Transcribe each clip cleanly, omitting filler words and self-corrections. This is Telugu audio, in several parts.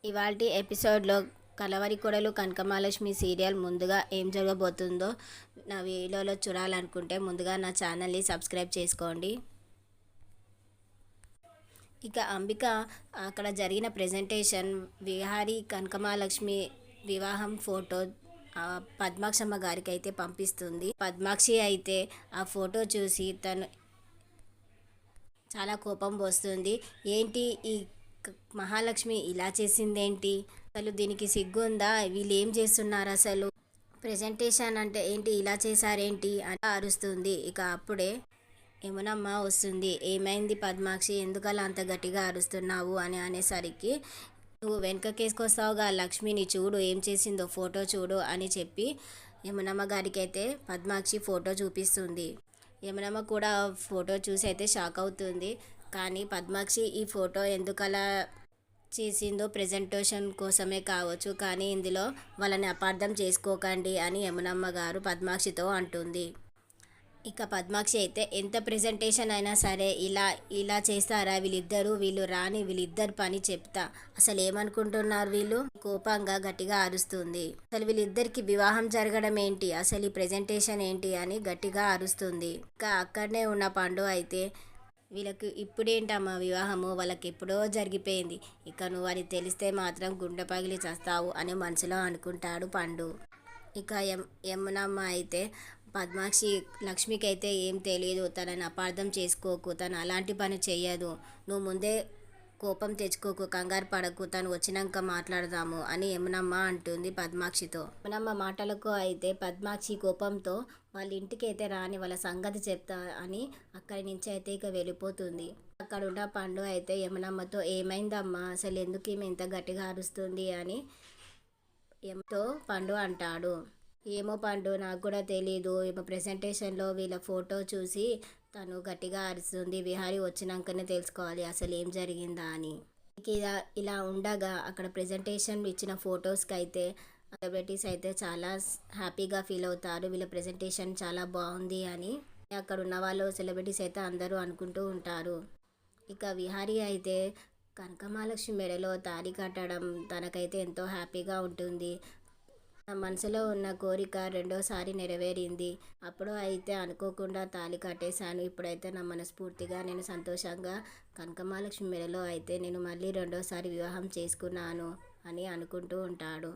ఇవాల్టి ఎపిసోడ్లో కలవరి కొడలు కనకమహాలక్ష్మి సీరియల్ ముందుగా ఏం జరగబోతుందో నా వీడియోలో చూడాలనుకుంటే ముందుగా నా ఛానల్ని సబ్స్క్రైబ్ చేసుకోండి. ఇక అంబిక అక్కడ జరిగిన ప్రెజెంటేషన్ విహారీ కనకమహాలక్ష్మి వివాహం ఫోటో పద్మాక్షమ్మ గారికి అయితే పంపిస్తుంది. పద్మాక్షి అయితే ఆ ఫోటో చూసి తను చాలా కోపం వస్తుంది. ఏంటి ఈ మహాలక్ష్మి ఇలా చేసిందేంటి, అసలు దీనికి సిగ్గుందా, వీళ్ళు ఏం చేస్తున్నారు, అసలు ప్రెజెంటేషన్ అంటే ఏంటి, ఇలా చేశారేంటి అని అరుస్తుంది. ఇక అప్పుడే యమునమ్మ వస్తుంది. ఏమైంది పద్మాక్షి, ఎందుకలా అంత గట్టిగా అరుస్తున్నావు అని అనేసరికి, నువ్వు వెనకకేసుకొస్తావుగా లక్ష్మిని, చూడు ఏం చేసిందో, ఫోటో చూడు అని చెప్పి యమునమ్మ గారికి అయితే పద్మాక్షి ఫోటో చూపిస్తుంది. యమునమ్మ కూడా ఫోటో చూసి అయితే షాక్ అవుతుంది. కానీ పద్మాక్షి ఈ ఫోటో ఎందుకలా చేసిందో ప్రెజెంటేషన్ కోసమే కావచ్చు, కానీ ఇందులో వాళ్ళని అపార్థం చేసుకోకండి అని యమునమ్మ గారు పద్మాక్షితో అంటుంది. ఇక పద్మాక్షి అయితే ఎంత ప్రెజెంటేషన్ అయినా సరే ఇలా చేస్తారా వీళ్ళిద్దరూ, వీళ్ళు రాని వీళ్ళిద్దరు పని చెప్తా, అసలు ఏమనుకుంటున్నారు వీళ్ళు, కోపంగా గట్టిగా అరుస్తుంది. అసలు వీళ్ళిద్దరికి వివాహం జరగడం ఏంటి, అసలు ఈ ప్రెజెంటేషన్ ఏంటి అని గట్టిగా అరుస్తుంది. ఇక అక్కడనే ఉన్న పండు అయితే, వీళ్ళకి ఇప్పుడేంటమ్మా వివాహము, వాళ్ళకి ఎప్పుడో జరిగిపోయింది, ఇక నువ్వు అది తెలిస్తే మాత్రం గుండె పగిలి చస్తావు అని మనసులో అనుకుంటాడు పండు. ఇక యమునమ్మ అయితే, పద్మాక్షి లక్ష్మికి అయితే ఏం తెలియదు, తనని అపార్థం చేసుకోకు, తను అలాంటి పని చెయ్యదు, నువ్వు ముందే కోపం తెచ్చుకోకు, కంగారు పడకు, తను వచ్చినాక మాట్లాడదాము అని యమునమ్మ అంటుంది పద్మాక్షితో. యమునమ్మ మాటలకు అయితే పద్మాక్షి కోపంతో వాళ్ళ ఇంటికి అయితే రాని, వాళ్ళ సంగతి చెప్తా అని అక్కడి నుంచి అయితే ఇక వెళ్ళిపోతుంది. అక్కడ ఉన్న పండు అయితే యమునమ్మతో, ఏమైందమ్మా, అసలు ఎందుకు ఈమె ఇంత గట్టిగా అరుస్తుంది అని ఏమతో పండు అంటాడు. ఏమో పండు, నాకు కూడా తెలీదు, ఏమో ప్రెజెంటేషన్లో వీళ్ళ ఫోటో చూసి తను గట్టిగా అరుస్తుంది, విహారీ వచ్చినాకనే తెలుసుకోవాలి అసలు ఏం జరిగిందా అని. ఇలా ఉండగా అక్కడ ప్రెజెంటేషన్ ఇచ్చిన ఫొటోస్కి అయితే సెలబ్రిటీస్ అయితే చాలా హ్యాపీగా ఫీల్ అవుతారు, వీళ్ళ ప్రెజెంటేషన్ చాలా బాగుంది అని అక్కడ ఉన్న వాళ్ళు సెలబ్రిటీస్ అయితే అందరూ అనుకుంటూ ఉంటారు. ఇక విహారీ అయితే కనకమహాలక్ష్మి మెడలో తాళి కట్టడం తనకైతే ఎంతో హ్యాపీగా ఉంటుంది. నా మనసులో ఉన్న కోరిక రెండోసారి నెరవేరింది, అప్పుడు అయితే అనుకోకుండా తాళి కట్టేశాను, ఇప్పుడైతే నా మనస్ఫూర్తిగా నేను సంతోషంగా కనకమహాలక్ష్మి మెడలో అయితే నేను మళ్ళీ రెండోసారి వివాహం చేసుకున్నాను అని అనుకుంటూ ఉంటాడు.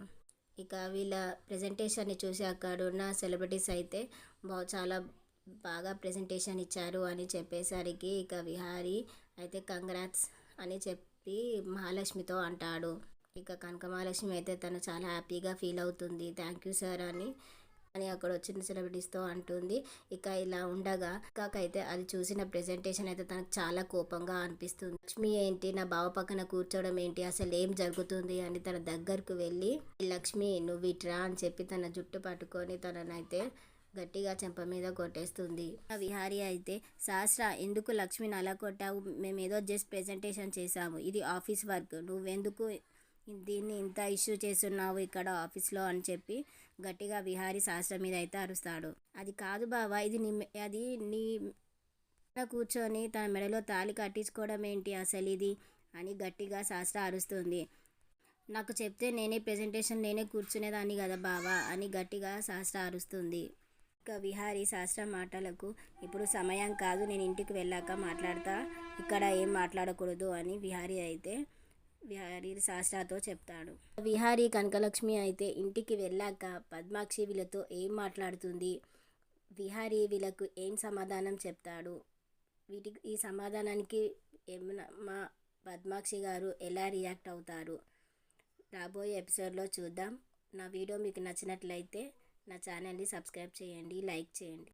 ఇక వీళ్ళ ప్రెజెంటేషన్ని చూసి అక్కడ ఉన్న సెలబ్రిటీస్ అయితే చాలా బాగా ప్రెజెంటేషన్ ఇచ్చారు అని చెప్పేసరికి ఇక విహారీ అయితే కంగ్రాట్స్ అని చెప్పి మహాలక్ష్మితో అంటాడు. ఇక కనకమహాలక్ష్మి అయితే తను చాలా హ్యాపీగా ఫీల్ అవుతుంది, థ్యాంక్ యూ సార్ అని అక్కడ వచ్చిన సెలబ్రిటీస్తో అంటుంది. ఇక ఇలా ఉండగా కాకైతే అది చూసిన ప్రెజెంటేషన్ అయితే తనకు చాలా కోపంగా అనిపిస్తుంది. లక్ష్మి ఏంటి నా బావ పక్కన కూర్చోవడం ఏంటి, అసలు ఏం జరుగుతుంది అని తన దగ్గరకు వెళ్ళి, లక్ష్మి నువ్వు ఇట్రా అని చెప్పి తన జుట్టు పట్టుకొని తననైతే గట్టిగా చెంప మీద కొట్టేస్తుంది. విహారీ అయితే, శాస్త్ర ఎందుకు లక్ష్మిని అలా కొట్టావు, మేము ఏదో జస్ట్ ప్రెజెంటేషన్ చేసాము, ఇది ఆఫీస్ వర్క్, నువ్వెందుకు దీన్ని ఇంత ఇష్యూ చేస్తున్నావు ఇక్కడ ఆఫీస్లో అని చెప్పి గట్టిగా విహారీ శాస్త్ర మీద అయితే అరుస్తాడు. అది కాదు బావా, అది నీ కూర్చొని తన మెడలో తాళి కట్టించుకోవడం ఏంటి అసలు ఇది అని గట్టిగా శాస్త్ర అరుస్తుంది. నాకు చెప్తే నేనే ప్రెజెంటేషన్ నేనే కూర్చునేదాన్ని కదా బావా అని గట్టిగా శాస్త్ర అరుస్తుంది. ఇక విహారీ శాస్త్ర మాటలకు, ఇప్పుడు సమయం కాదు, నేను ఇంటికి వెళ్ళాక మాట్లాడతా, ఇక్కడ ఏం మాట్లాడకూడదు అని విహారీ శాస్త్రతో చెప్తాడు. విహారీ కనకలక్ష్మి అయితే ఇంటికి వెళ్ళాక పద్మాక్షి వీళ్ళతో ఏం మాట్లాడుతుంది, విహారీ వీళ్ళకు ఏం సమాధానం చెప్తాడు, ఈ సమాధానానికి మా పద్మాక్షి గారు ఎలా రియాక్ట్ అవుతారు రాబోయే ఎపిసోడ్లో చూద్దాం. నా వీడియో మీకు నచ్చినట్లయితే నా ఛానల్ని సబ్స్క్రైబ్ చేయండి, లైక్ చేయండి.